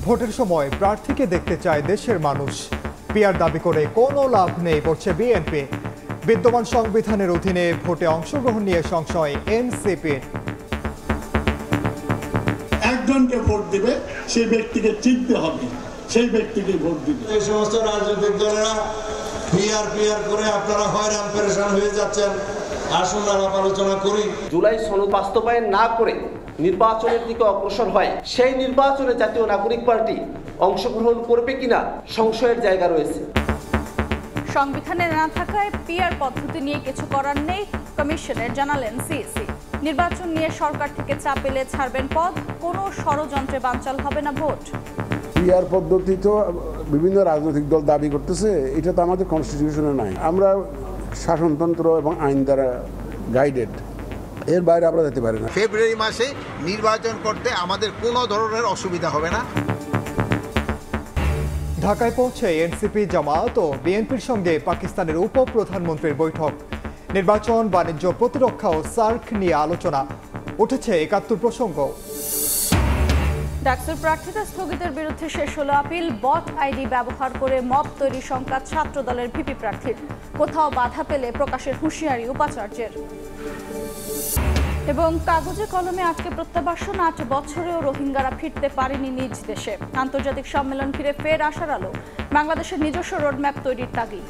ভোটের সময় প্রার্থীকে দেখতে চায় দেশের মানুষ। পিআর দাবি করে কোনো লাভ নেই বলছে বিএনপি। বিদ্যমান সংবিধানের অধীনে ভোটে অংশগ্রহণ নিয়ে সংশয় এনসিপির। একজনকে ভোট দিবে, সেই ব্যক্তিকে চিনতে হবে, সেই ব্যক্তিকে ভোট দিবে। এই সমস্ত রাজনৈতিক দলেরা পিআর করে আপনারা হয়রান পেরেশান হয়ে যাচ্ছেন। আসুন আলাপ আলোচনা করি। জুলাই সনদ বাস্তবায়ন না করে নির্বাচনের দিকে অগ্রসর হয়, সেই নির্বাচনে জাতীয় নাগরিক পার্টি অংশগ্রহণ করবে কিনা সংশয়ের জায়গা রয়েছে। সংবিধানে না থাকায় পিআর পদ্ধতি নিয়ে কিছু করার নেই কমিশনের, জানালেন সিইসি। নির্বাচন নিয়ে সরকার থেকে চাপ এলে ছাড়বেন পদ, কোনো ষড়যন্ত্রে বানচাল হবে না ভোট। পিআর পদ্ধতি তো বিভিন্ন রাজনৈতিক দল দাবি করতেছে, এটা তো আমাদের কনস্টিটিউশনে নাই। আমরা শাসনতন্ত্র এবং আইন দ্বারা গাইডেড, এর বাইরে আমরা যেতে পারি না। ফেব্রুয়ারি মাসে নির্বাচন করতে আমাদের কোনো ধরনের অসুবিধা হবে না। ঢাকায় পৌঁছে এনসিপি, জামায়াত ও বিএনপির সঙ্গে পাকিস্তানের উপপ্রধানমন্ত্রীর বৈঠক। নির্বাচন, বাণিজ্য, প্রতিরক্ষা ও সার্ক নিয়ে আলোচনা। উঠেছে ৭১ প্রসঙ্গ। ডাকসুর প্রার্থিতা স্থগিতের বিরুদ্ধে শেষ হলো আপিল। বট আইডি ব্যবহার করে মব তৈরির শঙ্কা ছাত্র দলের ভিপি প্রার্থীর। কোথাও বাধা পেলে প্রকাশের হুঁশিয়ারি উপাচার্যের। এবং কাগজে কলমে আটকে প্রত্যাবাসন, ৮ বছরেও রোহিঙ্গারা ফিরতে পারেনি নিজ দেশে। আন্তর্জাতিক সম্মেলন ঘিরে ফের আশার আলো, বাংলাদেশের নিজস্ব রোডম্যাপ তৈরির তাগিদ।